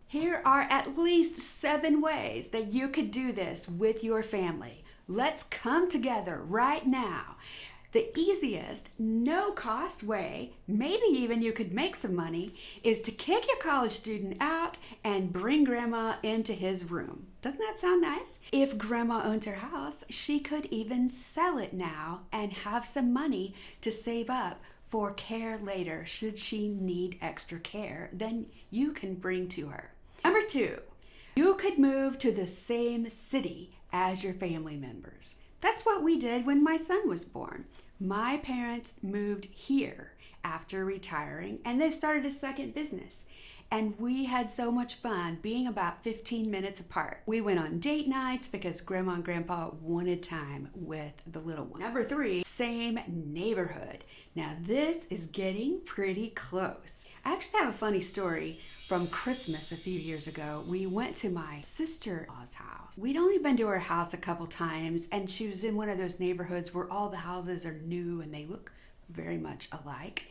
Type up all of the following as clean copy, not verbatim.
Here are at least 7 ways that you could do this with your family. Let's come together right now. The easiest, no-cost way, maybe even you could make some money, is to kick your college student out and bring grandma into his room. Doesn't that sound nice? If grandma owns her house, she could even sell it now and have some money to save up for care later should she need extra care. Then you can bring to her. Number 2, you could move to the same city as your family members. That's what we did when my son was born. My parents moved here after retiring, and they started a second business. And we had so much fun being about 15 minutes apart. We went on date nights because Grandma and Grandpa wanted time with the little one. Number 3, same neighborhood. Now this is getting pretty close. I actually have a funny story from Christmas a few years ago. We went to my sister-in-law's house. We'd only been to her house a couple times, and she was in one of those neighborhoods where all the houses are new and they look very much alike.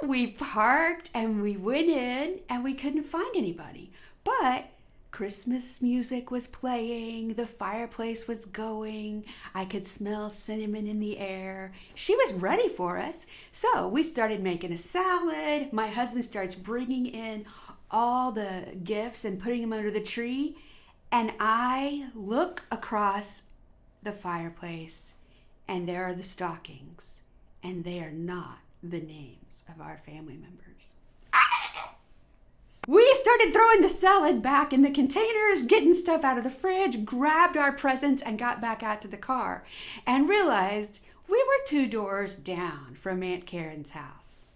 We parked and we went in and we couldn't find anybody, but Christmas music was playing, the fireplace was going, I could smell cinnamon in the air. She was ready for us. So we started making a salad. My husband starts bringing in all the gifts and putting them under the tree, and I look across the fireplace and there are the stockings. And they are not the names of our family members. We started throwing the salad back in the containers, getting stuff out of the fridge, grabbed our presents, and got back out to the car and realized we were 2 doors down from Aunt Karen's house.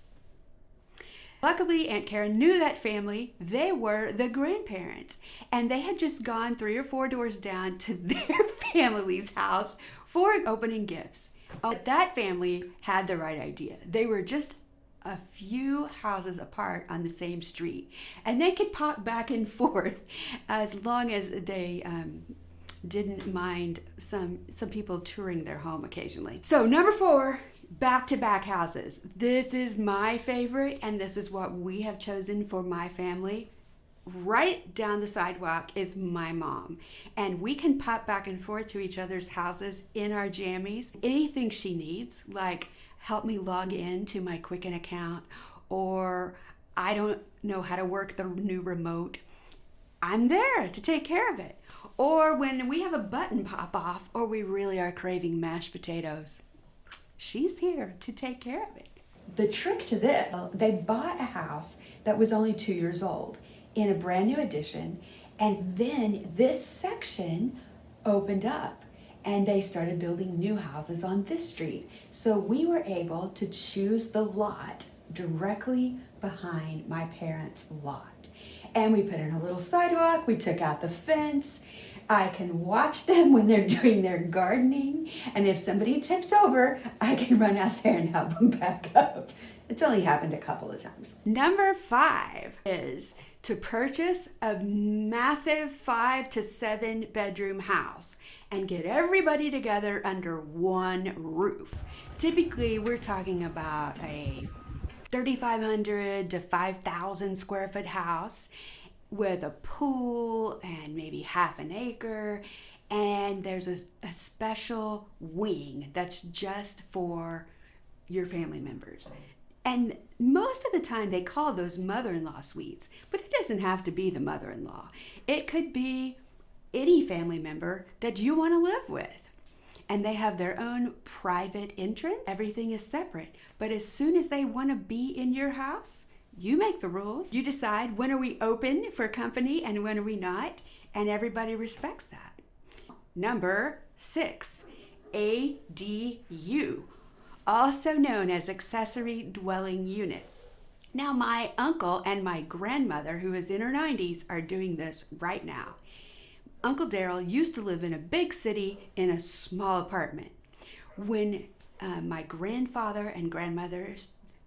Luckily, Aunt Karen knew that family. They were the grandparents, and they had just gone 3 or 4 doors down to their family's house for opening gifts. Oh, that family had the right idea. They were just a few houses apart on the same street, and they could pop back and forth as long as they didn't mind some people touring their home occasionally. So number 4, back-to-back houses. This is my favorite, and this is what we have chosen for my family. Right down the sidewalk is my mom, and we can pop back and forth to each other's houses in our jammies. Anything she needs, like help me log in to my Quicken account, or I don't know how to work the new remote, I'm there to take care of it. Or when we have a button pop off, or we really are craving mashed potatoes, she's here to take care of it. The trick to this, they bought a house that was only 2 years old in a brand new addition, and then this section opened up and they started building new houses on this street. So we were able to choose the lot directly behind my parents' lot. And we put in a little sidewalk, we took out the fence. I can watch them when they're doing their gardening, and if somebody tips over, I can run out there and help them back up. It's only happened a couple of times. Number 5 is to purchase a massive 5 to 7 bedroom house and get everybody together under one roof. Typically, we're talking about a 3,500 to 5,000 square foot house with a pool and maybe half an acre, and there's a special wing that's just for your family members. And most of the time they call those mother-in-law suites, but it doesn't have to be the mother-in-law. It could be any family member that you want to live with. And they have their own private entrance. Everything is separate. But as soon as they want to be in your house, you make the rules. You decide when are we open for company and when are we not, and everybody respects that. Number 6, ADU. Also known as accessory dwelling unit. Now my uncle and my grandmother, who is in her 90s, are doing this right now. Uncle Daryl used to live in a big city in a small apartment. When my grandfather and grandmother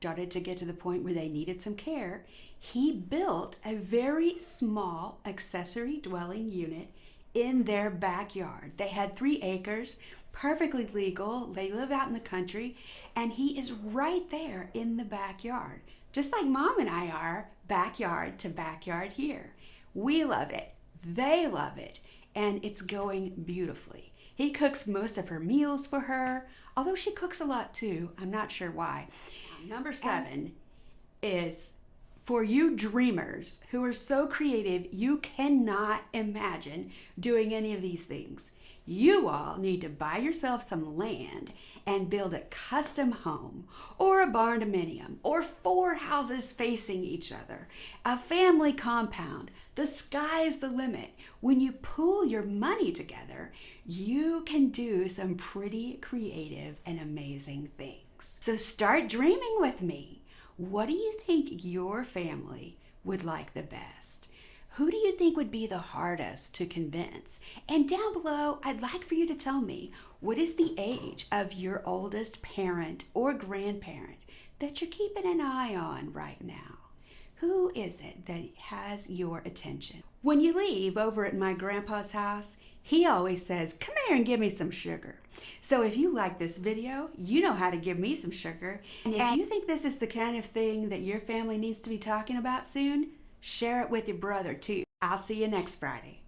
started to get to the point where they needed some care, he built a very small accessory dwelling unit in their backyard. They had 3 acres, perfectly legal. They live out in the country, and he is right there in the backyard, just like Mom and I are, backyard to backyard here. We love it. They love it. And it's going beautifully. He cooks most of her meals for her, although she cooks a lot too. I'm not sure why. Number 7 is for you dreamers who are so creative you cannot imagine doing any of these things. You all need to buy yourself some land and build a custom home or a barndominium or 4 houses facing each other, a family compound. The sky's the limit. When you pool your money together, you can do some pretty creative and amazing things. So start dreaming with me. What do you think your family would like the best? Who do you think would be the hardest to convince? And down below, I'd like for you to tell me, what is the age of your oldest parent or grandparent that you're keeping an eye on right now? Who is it that has your attention? When you leave over at my grandpa's house, he always says, come here and give me some sugar. So if you like this video, you know how to give me some sugar. And if you think this is the kind of thing that your family needs to be talking about soon, share it with your brother too. I'll see you next Friday.